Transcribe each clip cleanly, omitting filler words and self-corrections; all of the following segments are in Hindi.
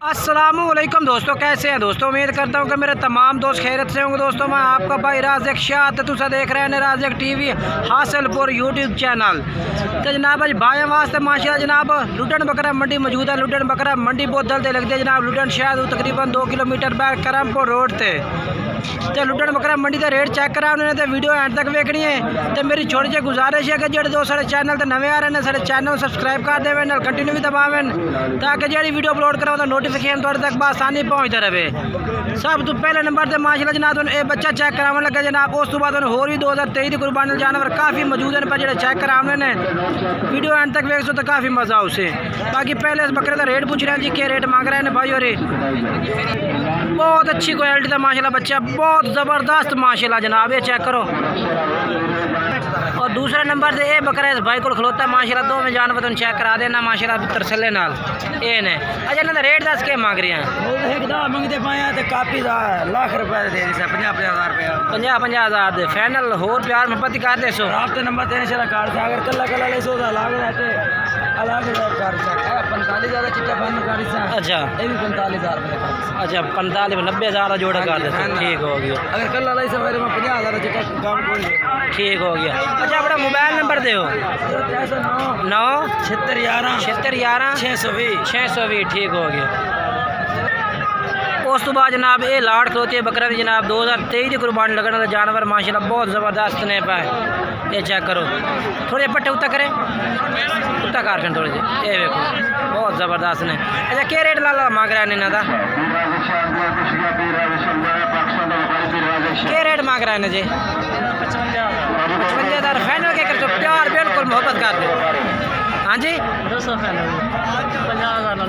अस्सलामुअलैकुम दोस्तों, कैसे हैं दोस्तों। उम्मीद करता हूँ कि मेरे तमाम दोस्त खैरियत से होंगे। दोस्तों मैं आपका भाई राज़िक शाह तुसा देख रहे हैं राज़िक टीवी हासिलपुर यूट्यूब चैनल। तो जनाब अज भाई वास्ते माशाल्लाह जनाब लुटन बकरा मंडी मौजूद है। लुटन बकरा मंडी बहुत जल्द लगती है जनाब। लुटन शहर तकरीबन 2 किलोमीटर बैक करमपुर रोड से। तो लुटन बकरा मंडी का रेट चेक करा उन्होंने, तो वीडियो एंड तक वेखनी है। तो मेरी छोटी जी गुजारिश है कि जो दोस्त सारे चैनल तो नवे आ रहे हैं सारे चैनल सब्सक्राइब कर देवे, कंटिन्यू भी दबावें ताकि जी वीडियो अपलोड कराओ तो नोटिफिकेशन थोड़े तक आसानी पहुँचता रहे। सब तो पहले नंबर से माशाल्लाह जनाब ये बच्चा चेक कराने लगे जनाब। उस तो बाद होर भी 2023 की कुर्बानी जानवर काफ़ी मौजूद हैं पर जो चेक कराने ने वीडियो एंड तक वेख सो तो काफ़ी मज़ा उसे। बाकी पहले इस बकरे का रेट पूछ रहे हैं जी, क्या रेट मांग रहे हैं भाई। और बहुत अच्छी क्वालिटी का माशाल्लाह बच्चा, बहुत ज़बरदस्त माशाल्लाह जनाब, ये चेक करो। और दूसरे नंबर से ये बकरा इस भाई को खलोता है माशाल्लाह। दो में जानवर तुम चेक करा देना माशाल्लाह तरसले नाल ये ने। अच्छा इन्होंने रेट दस के मांग रहे हैं? मंगते पाए तो काफ़ी लाख रुपए दे 50,000 रुपया 50,000 दे फाइनल होर प्यार मोहब्बत ही कर दे सो। रास्ते नंबर देने चला कार्ड से अगर कल्ला कल्ला ले सो अलग रहते अलग कार्ड से 45,000 चिट्टा फाइनल कार्ड से। अच्छा ये भी 45,000 रुपये। अच्छा 45 90,000 जोड़ा कर देते, ठीक हो गया। अगर कल्ला लाई से मेरे में 50,000 चिट्टा काम कोई ठीक हो गया। अच्छा अपना मोबाइल नंबर दो। 9 76 11 620 ठीक हो गया। उस तो बाद जनाब ये लाड़ खलोती है बकरा जनाब 2023 की कुर्बानी लगने वाला जानवर माशाल्लाह बहुत ज़बरदस्त ने पाए। ये चेक करो थोड़े पट्टे उत्ता करें उत्ता कारखंड थोड़े से ये देखो बहुत ज़बरदस्त ने। अच्छा क्या रेट ला मांग रहा है इन्हों का? क्या रेट मांग रहा है जी? 55,000 फाइनल के कर प्यार बिल्कुल मोहब्बत कर दे। हाँ जी 200 फाइनल 50,000।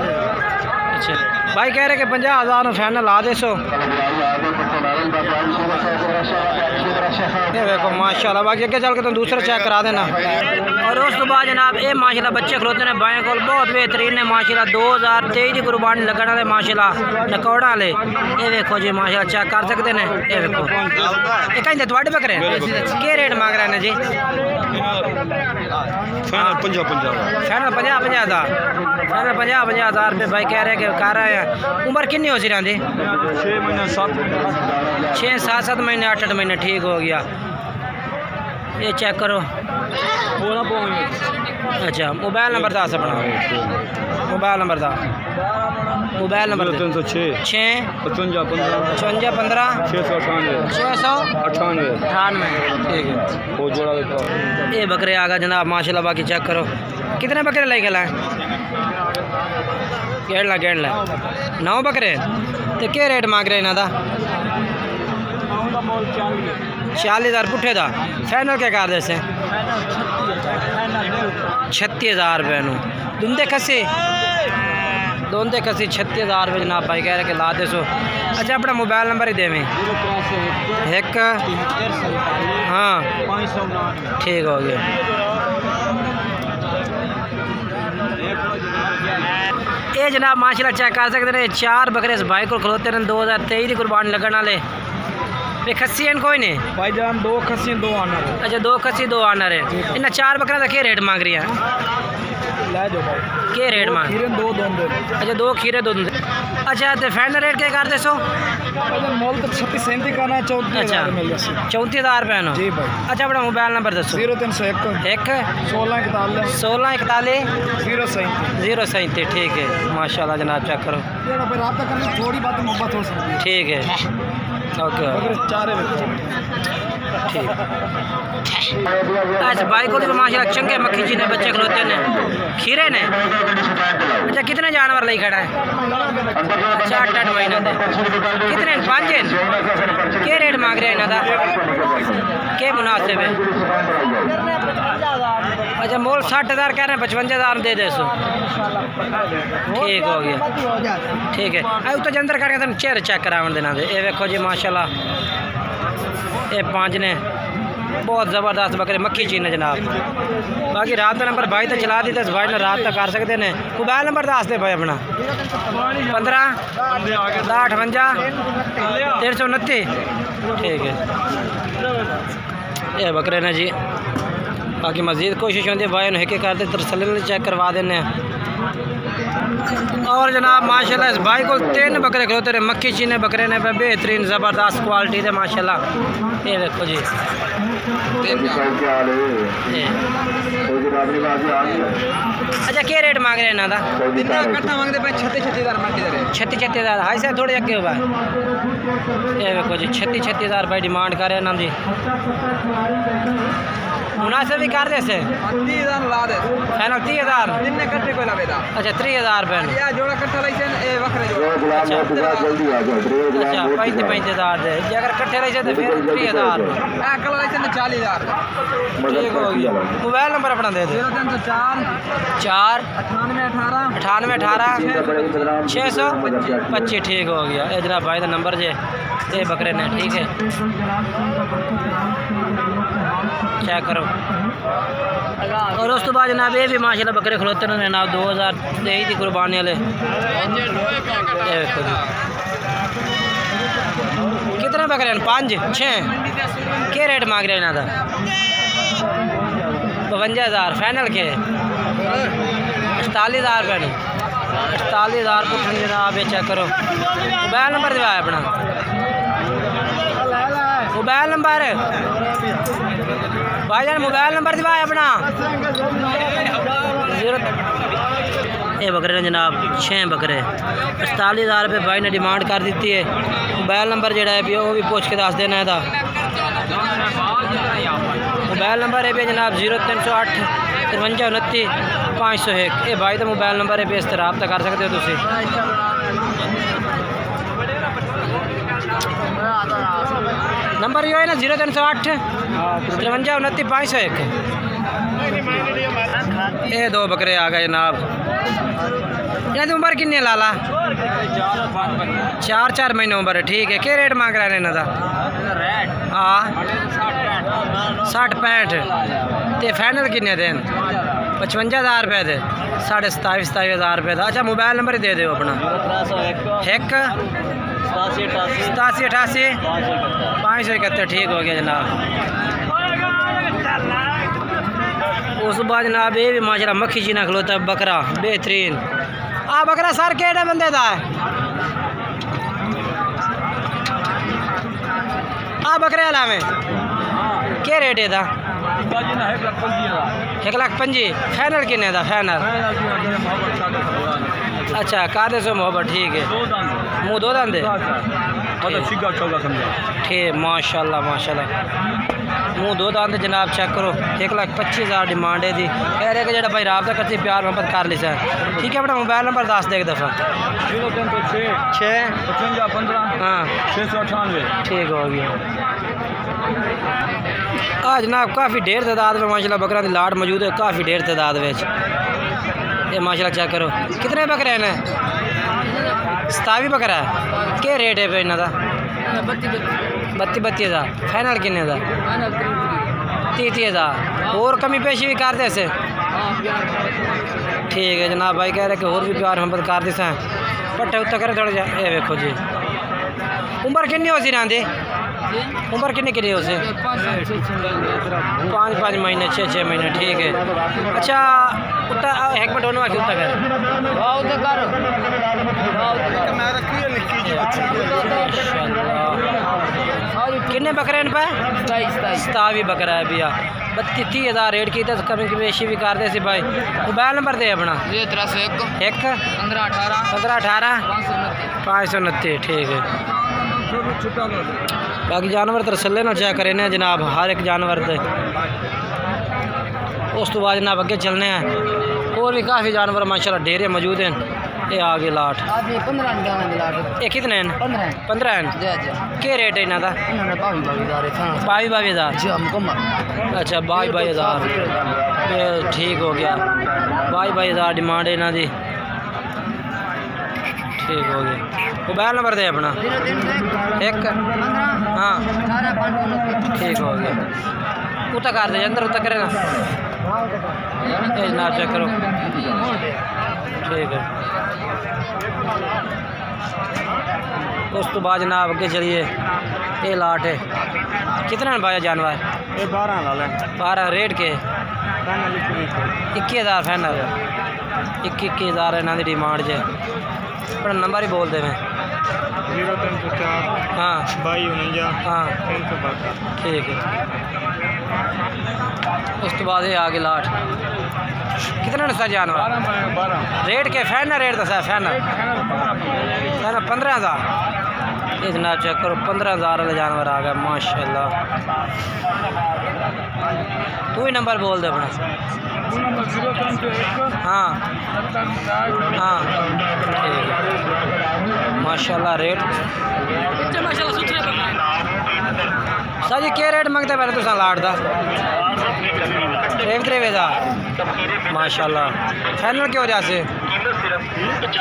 अच्छा भाई कह रहे कि 50,000 फाइनल ला दे सो। ये देखो माशाल्लाह। बाकी अगे चल के तुम दूसरा चेक करा देना। और उस तो बाद जनाब ये माशाल्लाह बच्चे खलोते हैं बाएं को बहुत बेहतरीन है माशाल्लाह। 2023 की कुर्बानी लगने वाले माशाल्लाह नकौड़ा वाले ये देखो जी माशाल्लाह चेक कर सकते हैं। ये देखो ये कहीं थोड़े बकरे क्या रेट मांग रहे हैं जी? फाइनल 50,000 फाइनल 50,000 फाइनल 50,000 रुपये भाई कह रहे हैं कि कर रहे हैं। उम्र कितनी हो सी रही? 6 महीने 7 महीने 8 महीने ठीक हो गया। ये चेक करो। अच्छा मोबाइल नंबर दस अपना मोबाइल नंबर दस मोबाइल नंबर 306 6 55 55 15 698 ठीक है। वो जोड़ा देता। ये बकरे आ गए जनाब माशाल्लाह। बाकी चेक करो कितने बकरे ले गए हैं? गेड़ ला 9 बकरे। तो क्या रेट मांग रहे इन्हों का? 40,000 पुट्ठे का फाइनल क्या कर दे? 36,000 रुपये दुंदे खसी 36,000 रुपये जनाब भाई कह रहे कि ला दे सो। अच्छा अपना मोबाइल नंबर ही देवें? 1 हाँ ठीक हो गया। ये जनाब माशाल्लाह चेक कर सकते हैं 4 बकरे इस भाई को खलोते हैं 2023 की कुर्बानी लगने वाले। ये खस्सी हैं कोई नहीं भाई जान 2 खस्सी 2 आनर। अच्छा 2 खस्सी 2 आनर है। इन 4 बकरे का क्या रेट मांग रही है? ले जाओ भाई क्या रेट मांग? खीरे 2 दोंदे। अच्छा 2 खीरे 2 दोंदे। अच्छा तो फाइनल रेट क्या कर दे सो? मोल तो 36 37 का ना 34,000 मिल जाए 34,000 रुपये जी भाई। अच्छा अपना मोबाइल नंबर दसो? 0301 16 41 037 ठीक है माशाल्लाह जनाब चेक करो। थोड़ी बात मोहब्बत हो सकती है। ठीक है ओके ठीक। अच्छा भाई को तो माशाल्लाह चंगे मक्खी जी ने बच्चे खलोते ने खीरे ने। अच्छा कितने जानवर ले खड़ा है? अच्छा 8 महीने दे कितने 5 हैं? क्या रेट मांग रहे हैं इन्हों का? क्या मुनासिब है? अच्छा मोल 60,000 कह रहे हैं 55,000 दे दे सो। ठीक हो गया ठीक है। अब तो अंदर करके तुम चेहरे चेक करावन देना दे। ये देखो जी माशाल्लाह ये 5 ने बहुत ज़बरदस्त बकरे मक्खी चीन है जनाब। बाकी रात का नंबर भाई तो चला दी तो भाई ने रात तक कर सकते हैं। मोबाइल नंबर दस दे भाई अपना 15 58 329 ठीक है। ये बकरे ने जी बाकी मज़ीद कोशिश होती है भाई एक करते तसल्ली चेक करवा देने। और जनाब माशाल्लाह इस भाई को 3 बकरे खिलौते रहे, मक्खी चीने बकरे ने पे बेहतरीन ज़बरदस्त क्वालिटी थे माशाल्लाह। ये देखो जी, अच्छा क्या रेट मांग रहे हैं इन्हों का? इकट्ठा मांगते पे 36,000 मंडी दे 36,000 हाई साहब थोड़े अगे हुआ। ये देखो जी 36,000 भाई डिमांड कर रहे हैं इन्हों की। मुनासिब भी कर रहे से 30,000 ला दे फाइनल 30,000। जिन्ने कट्टे कोई लावेदा अच्छा 30,000 रुपये या जोड़ा कट्टा लाइसे ए वखरे जोड़ा अच्छा 35,000 दे जे अगर कट्ठे रही से तो फिर 30,000 ए कल लाइसे 40,000 ठीक हो गया। मोबाइल नंबर अपना दे दे 0304 4 98 18 625 ठीक हो गया। ये जनाब भाई का नंबर जे ये बकरे ने ठीक है चेक करो। और उस तो बाद जनाब ये भी माशाल्लाह बकरे खलोते ने जनाब 2023 की कुर्बानी वाले। कितने बकरे हैं? 5 6 क्या रेट मांग रहे हैं इन्हों का? 52,000 फाइनल के 48,000 रुपये 48,000 पुछन जनाब। ये चेक करो। मोबाइल नंबर दिवा अपना, मोबाइल नंबर भाईजान मोबाइल नंबर दिवा अपना। ये बकरे ने जनाब 6 बकरे 48,000 रुपये भाई ने डिमांड कर दी है। मोबाइल नंबर जोड़ा है वो भी पूछ के दस देना है। मोबाइल नंबर है भी जनाब 0308 53 29 501। ये भाई का मोबाइल नंबर है भी इस तरह रब्ता कर सकते हो तुम। नंबर यो है ना 0308 53 29 501। ये 2 बकरे आ गए जनाब। इन्हें की उम्र कितनी है लाला? 4 महीने उम्र है ठीक है। क्या रेट मांग रहे हैं इन्हों का? हाँ 60-65 तो फाइनल कितने दिन? 55,000 रुपये दे 27,000 रुपये का। अच्छा मोबाइल नंबर ही दे दो अपना। 1 87 88 571 ठीक हो गया जनाब। उस बाद जनाब ये भी माशाल्लाह मक्खी चीना खलोता है बकरा बेहतरीन। आ बकरा सर केड़े बंदे का है? आ बकरे अलावे क्या रेट है? 1,50,000 फाइनल किन्ने का? फाइनल अच्छा कादे से मोहब्बत ठीक है। मुँह 2 दंद ठीक माशाल्लाह माशाल्लाह मुँह 2 दंद जनाब। चेक करो 1,25,000 डिमांड है जी। कह रहे कि जो भाई राबता करती प्यार मोहब्बत कर ली सर ठीक है। अपना मोबाइल नंबर दस दे एक दफ़ा। 6 हाँ 698 ठीक हो गया। आज जनाब काफ़ी ढेर तादाद में माशाल्लाह बकरा की लाट मौजूद है। काफ़ी ढेर तादाद में ये माशाल्लाह चेक करो। कितने बकरे हैं? 27 बकरा है। क्या रेट है पे इन्हों का? 32,000 फाइनल किन्ने का? 30,000 और कमी पेशी भी कर दे से ठीक है जनाब। भाई कह रहे कि और भी प्यार मोहब्बत कर दे पट्टे उत्ते करे थोड़ा जा। ये देखो जी उम्र कितनी हो सी ना दी? उम्र कितनी हो सी? 5 महीने 6 महीने ठीक है। अच्छा उत्ता एक मिनट होने उत्ता कर कितने बकरे हैं पे? 27 बकरा है भैया। 32,000 रेट की तो कमी बेशी भी कर दे सी भाई। मोबाइल नंबर दे अपना। 1 15 18 529 ठीक है। बाकी जानवर तरसले ना चेक करें जनाब हर एक जानवर दे। उस तो बाद जनाब अगे चलने हैं और भी काफ़ी जानवर माशाल्लाह ढेरे मौजूद हैं। ये आ गए लाट। ये कितने हैं? 15 हैं। क्या रेट है इन्हों का? 22,000 अच्छा 22,000 ठीक हो गया। 22,000 डिमांड है इन्हों की ठीक हो गया। मोबाइल नंबर दे अपना। 1 हाँ ठीक हो गया। उतना कर दे अंदर उतना करे ना जनाब चेक करो ठीक है। उस तो बाद जनाब अगे चलिए ये लाट है। कितना भाई जानवर? 12 रेट के 21,000 फाइनल 21,000 इन्हों की डिमांड जे। अपना नंबर ही बोल दे मैं 0304 हाँ 2249 हाँ 372। ठीक है। उस तो बाद ये आ गई लाट कितना नसा जानवर 12 रेट के फैन रेट दसा फैन 15,000 ये जनाब चेक करो 15,000 वाला जानवर आ गया माशाल्लाह। तू ही नंबर बोल दे अपना। हाँ हाँ ठीक है माशाल्लाह। रेट सर जी क्या रेट मंगते पहले तुम लाट का 23,000 माशाल्लाह। फाइनल की वजह से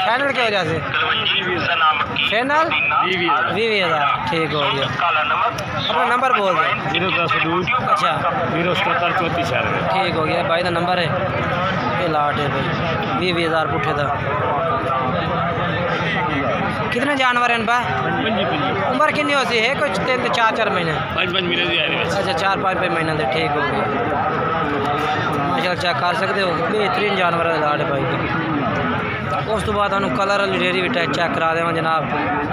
फाइनल की वजह से फाइनल 20,000 ठीक हो गया। अपना नंबर बोल दो 010 अच्छा 077 34 ठीक हो गया भाई का नंबर है ये लाट है भाई 20,000 पुठे का। कितने जानवर हैं इनका उम्र कितनी होती है कुछ 3 से 4 महीने 5 महीने अच्छा 4-5 महीने से ठीक हो गया माशाल्लाह। चेक कर सकते हो बेहतरीन जानवर है लाट भाई का। उस तो बाद हम कलर वाली डेयरी भी चेक करा देव जनाब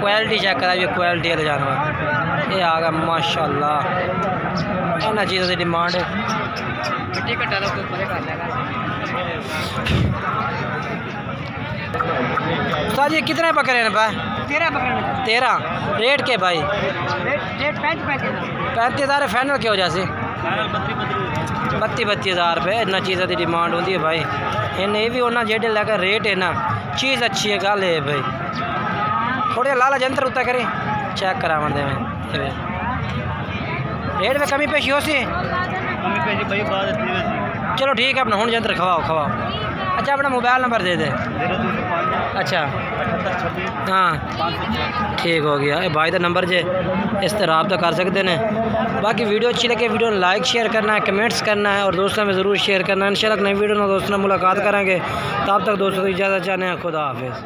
क्वालिटी चेक करा क्वालिटी वाले जानवर ये आ गया माशाल्लाह। इन्होंने चीज़ों की डिमांड है उस्ताद जी कितने बकरे हैं भाई 13 रेट के भाई 35,000 फाइनल की वजह से 32,000 रुपये इन्ना चीज़ों की डिमांड होती है भाई। इन्हें ये भी होना जेडे लगा रेट है ना चीज़ अच्छी है गल है भाई। थोड़े लाला जंतर उत्ता करें चेक करा दे रेट में कमी पेशी हो सी चलो ठीक है अपना हूँ जंतर खवाओ। अच्छा अपना मोबाइल नंबर दे दे। अच्छा हाँ ठीक हो गया ये भाई का नंबर जे इस तरह रब्ता कर सकते हैं। बाकी वीडियो अच्छी लगे वीडियो लाइक शेयर करना है कमेंट्स करना है और दोस्तों में ज़रूर शेयर करना है। इंशाल्लाह नई वीडियो में दोस्तों मुलाकात करेंगे तब तक दोस्तों को इजाज़त चाहते हैं। खुदा हाफिज़।